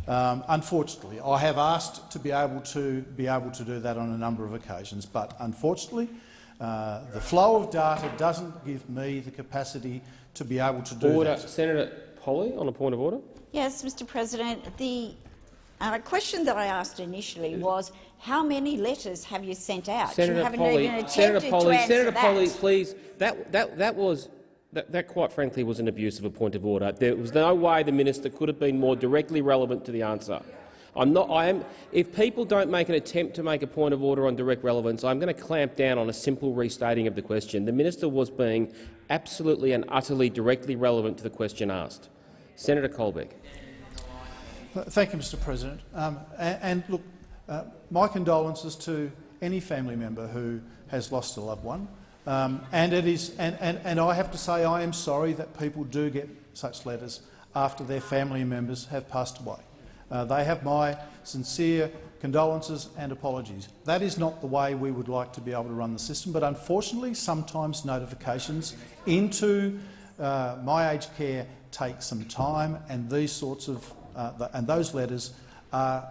Unfortunately, I have asked to be able to do that on a number of occasions, but unfortunately, the flow of data doesn't give me the capacity to be able to do that. Senator Polley, on a point of order. Yes, Mr. President. The question that I asked initially was, how many letters have you sent out? Senator you haven't Polley, even attempted to answer Senator that. Polley, please. That quite frankly was an abuse of a point of order. There was no way the minister could have been more directly relevant to the answer. If people don't make an attempt to make a point of order on direct relevance, I'm going to clamp down on a simple restating of the question. The minister was being absolutely and utterly directly relevant to the question asked. Senator Colbeck. Thank you, Mr. President. Look, my condolences to any family member who has lost a loved one. And I have to say I am sorry that people do get such letters after their family members have passed away. They have my sincere condolences and apologies. That is not the way we would like to be able to run the system, but unfortunately sometimes notifications into My Aged Care take some time, and these sorts of and those letters are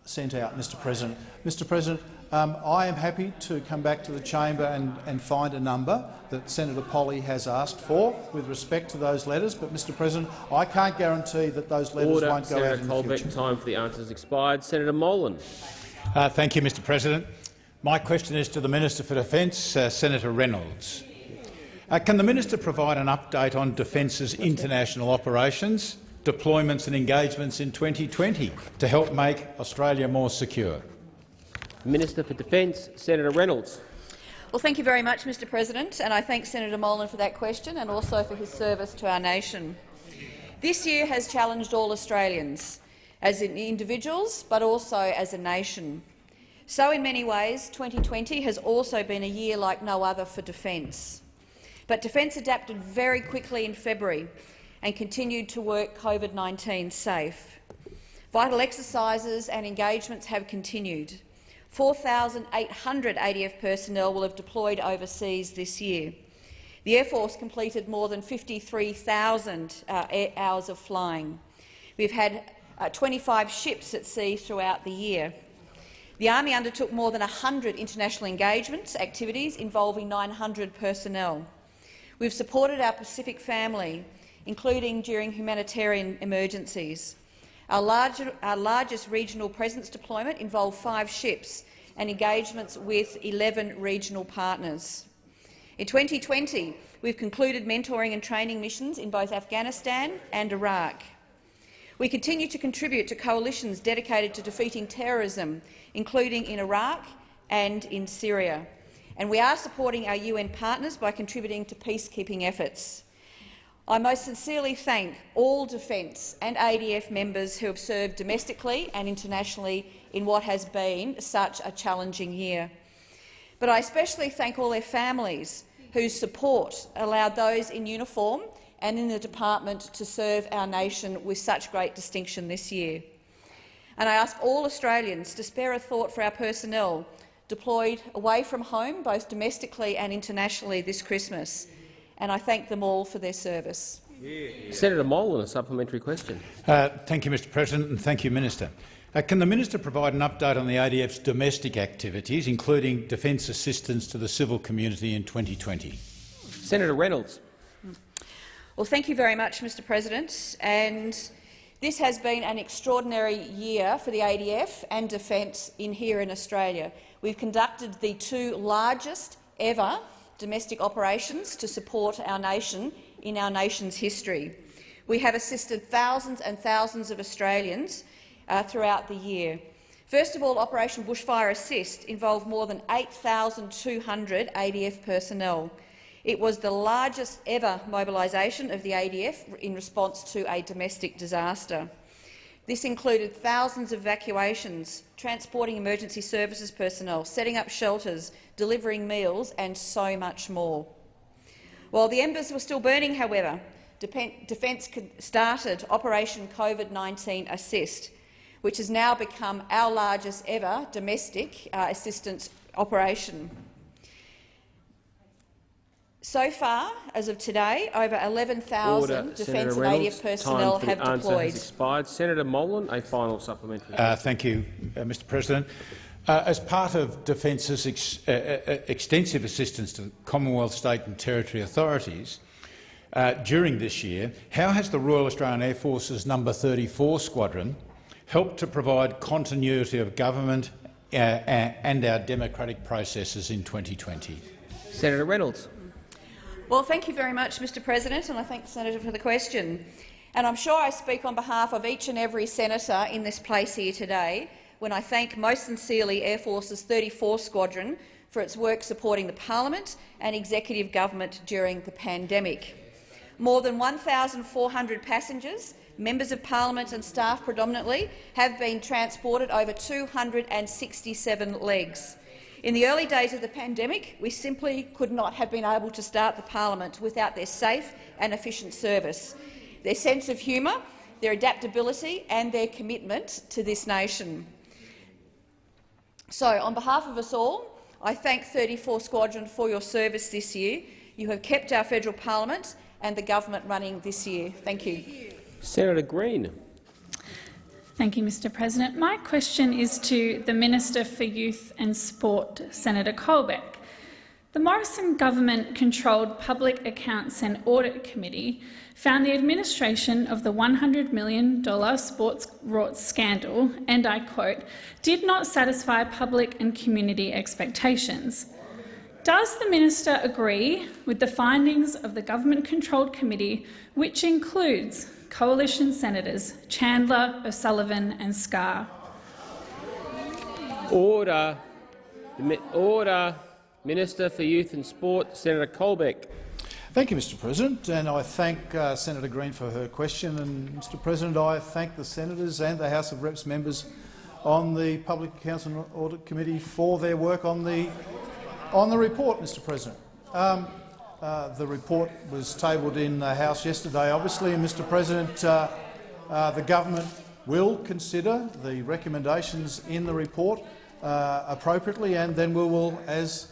sent out, Mr. President. Mr. President, I am happy to come back to the chamber and find a number that Senator Polley has asked for with respect to those letters, but, Mr. President, I can't guarantee that those letters won't go out in the future. Time for the answer has expired. Senator Molan. Thank you, Mr. President. My question is to the Minister for Defence, Senator Reynolds. Can the minister provide an update on Defence's international operations, deployments and engagements in 2020 to help make Australia more secure? Minister for Defence, Senator Reynolds. Well, thank you very much, Mr. President, and I thank Senator Molan for that question and also for his service to our nation. This year has challenged all Australians, as in individuals but also as a nation. So in many ways, 2020 has also been a year like no other for Defence. But Defence adapted very quickly in February and continued to work COVID-19 safe. Vital exercises and engagements have continued. 4,800 ADF personnel will have deployed overseas this year. The Air Force completed more than 53,000 hours of flying. We've had 25 ships at sea throughout the year. The Army undertook more than 100 international engagements activities involving 900 personnel. We've supported our Pacific family, including during humanitarian emergencies. Our largest regional presence deployment involved 5 ships and engagements with 11 regional partners. In 2020, we've concluded mentoring and training missions in both Afghanistan and Iraq. We continue to contribute to coalitions dedicated to defeating terrorism, including in Iraq and in Syria. And we are supporting our UN partners by contributing to peacekeeping efforts. I most sincerely thank all Defence and ADF members who have served domestically and internationally in what has been such a challenging year. But I especially thank all their families whose support allowed those in uniform and in the department to serve our nation with such great distinction this year. And I ask all Australians to spare a thought for our personnel deployed away from home, both domestically and internationally, this Christmas, and I thank them all for their service. Senator Molan, a supplementary question. Thank you, Mr. President, and thank you, Minister. Can the minister provide an update on the ADF's domestic activities, including defence assistance to the civil community in 2020? Senator Reynolds. Well, thank you very much, Mr. President. And this has been an extraordinary year for the ADF and Defence here in Australia. We've conducted the 2 largest ever domestic operations to support our nation in our nation's history. We have assisted thousands and thousands of Australians throughout the year. First of all, Operation Bushfire Assist involved more than 8,200 ADF personnel. It was the largest ever mobilisation of the ADF in response to a domestic disaster. This included thousands of evacuations, transporting emergency services personnel, setting up shelters, delivering meals and so much more. While the embers were still burning, however, Defence started Operation COVID-19 Assist, which has now become our largest ever domestic assistance operation. So far, as of today, over 11,000 Defence and ADF personnel have deployed. Has expired. Senator Molan, a final supplementary. Thank you, Mr President. As part of Defence's extensive assistance to Commonwealth, state and territory authorities during this year, how has the Royal Australian Air Force's No. 34 Squadron helped to provide continuity of government and our democratic processes in 2020? Senator Reynolds. Well, thank you very much, Mr President, and I thank the Senator for the question. And I'm sure I speak on behalf of each and every senator in this place here today when I thank most sincerely Air Force's 34 Squadron for its work supporting the Parliament and executive government during the pandemic. More than 1,400 passengers, members of Parliament and staff predominantly, have been transported over 267 legs. In the early days of the pandemic, we simply could not have been able to start the Parliament without their safe and efficient service, their sense of humour, their adaptability and their commitment to this nation. So, on behalf of us all, I thank 34 Squadron for your service this year. You have kept our federal Parliament and the government running this year. Thank you. Senator Green. Thank you, Mr President. My question is to the Minister for Youth and Sport, Senator Colbeck. The Morrison government-controlled Public Accounts and Audit Committee found the administration of the $100 million sports rorts scandal, and I quote, did not satisfy public and community expectations. Does the minister agree with the findings of the government-controlled committee, which includes Coalition Senators Chandler, O'Sullivan and Scarr? Order. Order. Minister for Youth and Sport, Senator Colbeck. Thank you, Mr President, and I thank Senator Green for her question. And, Mr President, I thank the senators and the House of Reps members on the Public Accounts and Audit Committee for their work on the report, Mr President. The report was tabled in the House yesterday, obviously, and, Mr President, the government will consider the recommendations in the report appropriately, and then we will, as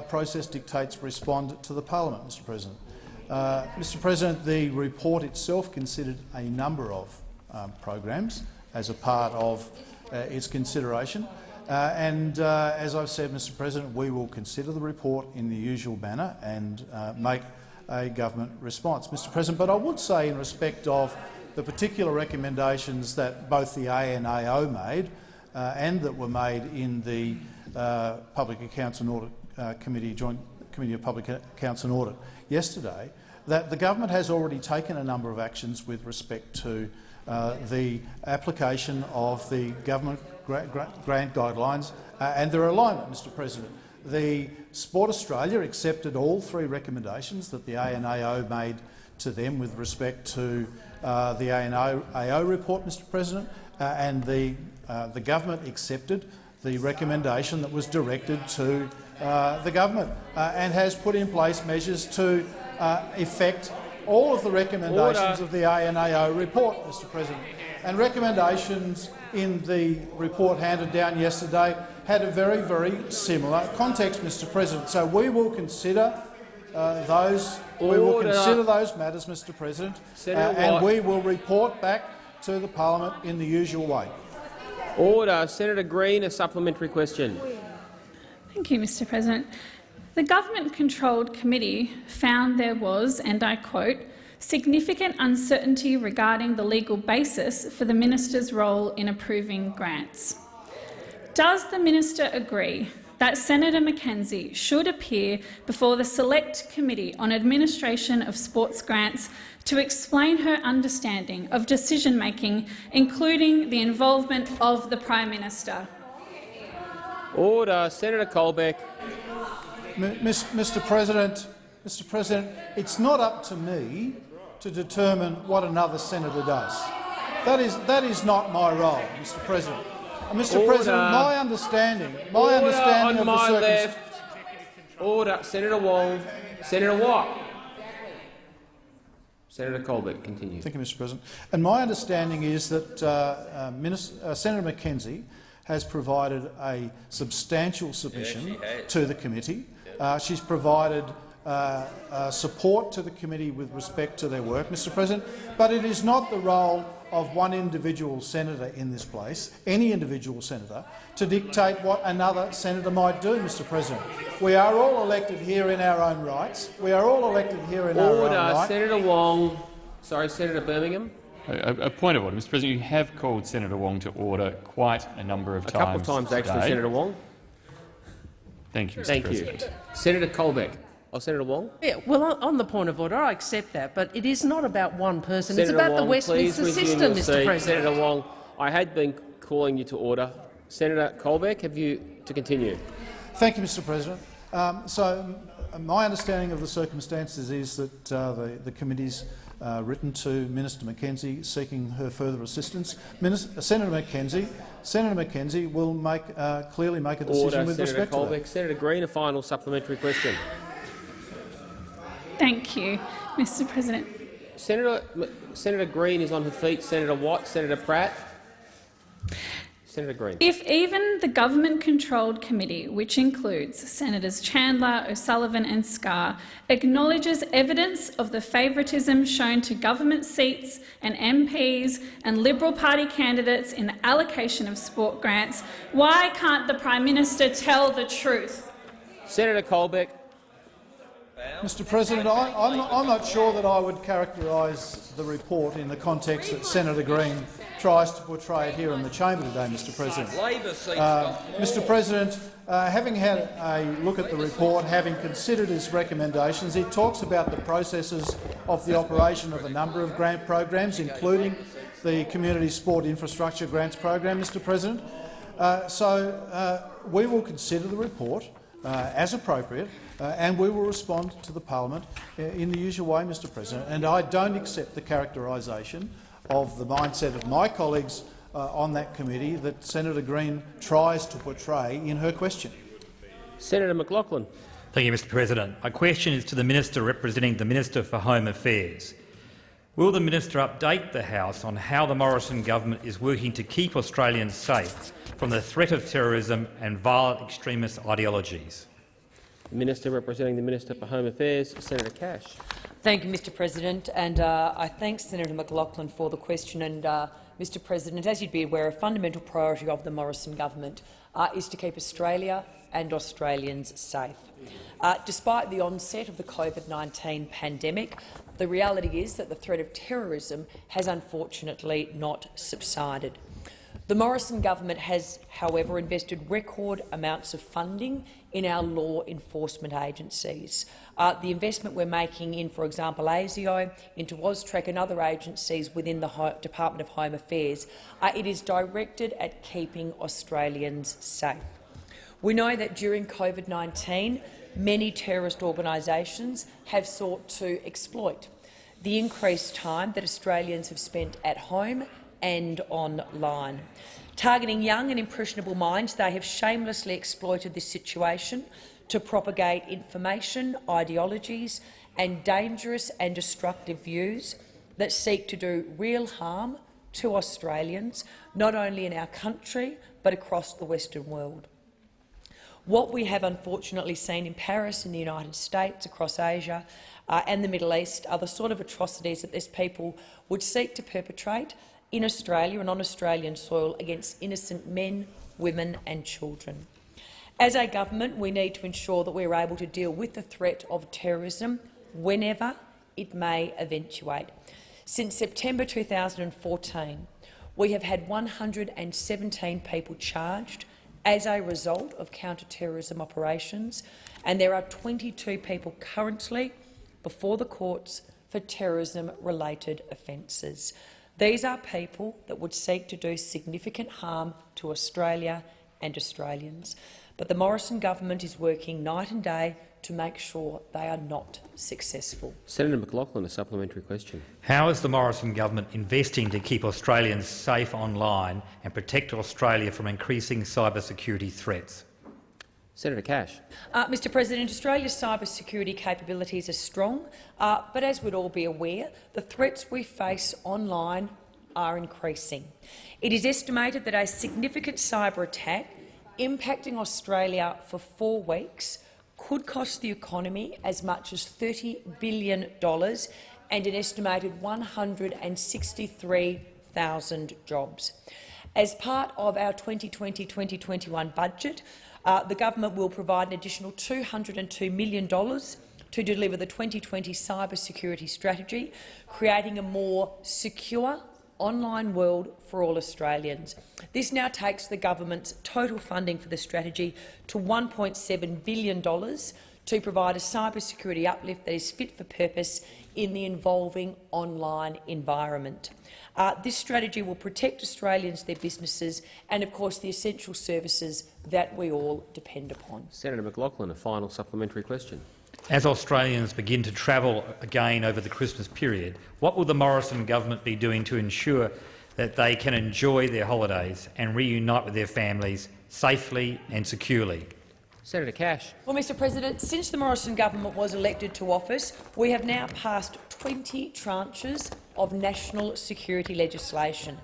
process dictates, respond to the Parliament, Mr President. Mr President, the report itself considered a number of programs as a part of its consideration. As I've said, Mr President, we will consider the report in the usual manner and make a government response, Mr President. But I would say, in respect of the particular recommendations that both the ANAO made and that were made in the Public Accounts and Audit Committee, Joint Committee of Public Accounts and Audit yesterday, that the government has already taken a number of actions with respect to the application of the government grant guidelines and their alignment, Mr President. The Sport Australia accepted all three recommendations that the ANAO made to them with respect to the ANAO report, Mr President, and the government accepted the recommendation that was directed to the government and has put in place measures to effect all of the recommendations of the ANAO report, Mr President. And recommendations in the report handed down yesterday had a very, very similar context, Mr President. So we will consider those. We will consider those matters, Mr President, and we will report back to the Parliament in the usual way. Order. Senator Green, a supplementary question. Thank you, Mr President. The government-controlled committee found there was, and I quote, significant uncertainty regarding the legal basis for the minister's role in approving grants. Does the minister agree that Senator Mackenzie should appear before the Select Committee on Administration of Sports Grants to explain her understanding of decision-making, including the involvement of the Prime Minister. Order. Senator Colbeck. Mr. President, it's not up to me to determine what another senator does. That is not my role, Mr. President. Mr. President, my understanding of the circumstances. Order. Senator Wong. Senator Watt. Senator Colbeck, continue. Thank you, Mr. President. And my understanding is that Senator Mackenzie has provided a substantial submission to the committee. She's provided support to the committee with respect to their work, Mr. President, but it is not the role of one individual senator in this place, any individual senator, to dictate what another senator might do, Mr. President. We are all elected here in our own rights. We are all elected here in our own right. Order. Senator Wong. Sorry, Senator Birmingham. A point of order, Mr. President. You have called Senator Wong to order quite a number of times. A couple of times, today. actually, Senator Wong. Thank you, Mr. Thank President. you. Senator Colbeck. Oh, Senator Wong? Yeah, well, on the point of order, I accept that, but it is not about one person. Senator it's about Wong, the Westminster please system, Mr. President. Senator Wong, I had been calling you to order. Senator Colbeck, have you to continue? Thank you, Mr. President. My understanding of the circumstances is that the committee's written to Minister Mackenzie seeking her further assistance. Senator Mackenzie will clearly make a decision Order. with Senator respect Colbeck. to that. Senator Green, a final supplementary question. Thank you, Mr. President. Senator Green is on her feet. Senator Watt. Senator Pratt. Senator Green. If even the government-controlled committee, which includes Senators Chandler, O'Sullivan and Scarr, acknowledges evidence of the favouritism shown to government seats and MPs and Liberal Party candidates in the allocation of sport grants, why can't the Prime Minister tell the truth? Senator Colbeck. Mr. President, I'm not sure that I would characterise the report in the context that Senator Green tries to portray it here in the chamber today, Mr. President. Mr. President, having had a look at the report, having considered its recommendations, it talks about the processes of the operation of a number of grant programs, including the Community Sport Infrastructure Grants Program, Mr. President. We will consider the report as appropriate, and we will respond to the parliament in the usual way, Mr. President. And I don't accept the characterisation of the mindset of my colleagues on that committee that Senator Green tries to portray in her question. Senator McLaughlin. Thank you, Mr. President. My question is to the Minister representing the Minister for Home Affairs. Will the Minister update the House on how the Morrison government is working to keep Australians safe from the threat of terrorism and violent extremist ideologies? The Minister representing the Minister for Home Affairs, Senator Cash. Thank you, Mr. President, and I thank Senator McLaughlin for the question. And, Mr. President, as you'd be aware, a fundamental priority of the Morrison government is to keep Australia and Australians safe. Despite the onset of the COVID-19 pandemic, the reality is that the threat of terrorism has unfortunately not subsided. The Morrison government has, however, invested record amounts of funding in our law enforcement agencies. The investment we're making in, for example, ASIO, into AUSTRAC and other agencies within the Department of Home Affairs, it is directed at keeping Australians safe. We know that during COVID-19, many terrorist organisations have sought to exploit the increased time that Australians have spent at home and online. Targeting young and impressionable minds, they have shamelessly exploited this situation to propagate information, ideologies and dangerous and destructive views that seek to do real harm to Australians, not only in our country but across the Western world. What we have unfortunately seen in Paris, in the United States, across Asia and the Middle East are the sort of atrocities that these people would seek to perpetrate in Australia and on Australian soil against innocent men, women and children. As a government, we need to ensure that we are able to deal with the threat of terrorism whenever it may eventuate. Since September 2014, we have had 117 people charged as a result of counter-terrorism operations, and there are 22 people currently before the courts for terrorism-related offences. These are people that would seek to do significant harm to Australia and Australians, but the Morrison government is working night and day to make sure they are not successful. Senator McLaughlin, a supplementary question. How is the Morrison government investing to keep Australians safe online and protect Australia from increasing cybersecurity threats? Senator Cash. Mr President, Australia's cybersecurity capabilities are strong, but as we'd all be aware, the threats we face online are increasing. It is estimated that a significant cyber attack impacting Australia for 4 weeks could cost the economy as much as $30 billion and an estimated 163,000 jobs. As part of our 2020-2021 budget, the government will provide an additional $202 million to deliver the 2020 cyber security strategy, creating a more secure online world for all Australians. This now takes the government's total funding for the strategy to $1.7 billion to provide a cybersecurity uplift that is fit for purpose in the evolving online environment. This strategy will protect Australians, their businesses and, of course, the essential services that we all depend upon. Senator McLaughlin, a final supplementary question. As Australians begin to travel again over the Christmas period, what will the Morrison government be doing to ensure that they can enjoy their holidays and reunite with their families safely and securely? Senator Cash. Well, Mr President, since the Morrison government was elected to office, we have now passed 20 tranches of national security legislation.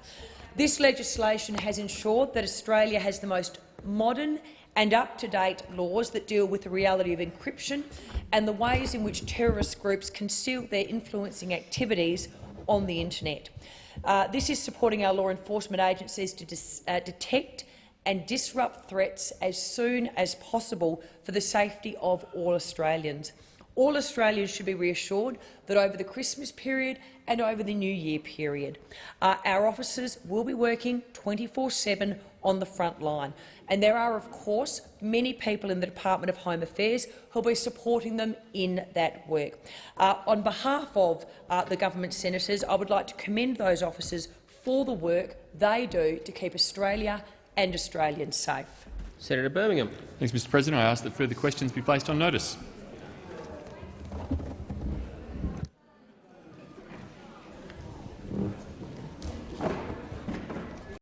This legislation has ensured that Australia has the most modern and up-to-date laws that deal with the reality of encryption and the ways in which terrorist groups conceal their influencing activities on the internet. This is supporting our law enforcement agencies to detect and disrupt threats as soon as possible for the safety of all Australians. All Australians should be reassured that over the Christmas period and over the New Year period, our officers will be working 24/7 on the front line. And there are, of course, many people in the Department of Home Affairs who will be supporting them in that work. On behalf of the government senators, I would like to commend those officers for the work they do to keep Australia and Australians safe. Senator Birmingham. Thanks, Mr President. I ask that further questions be placed on notice.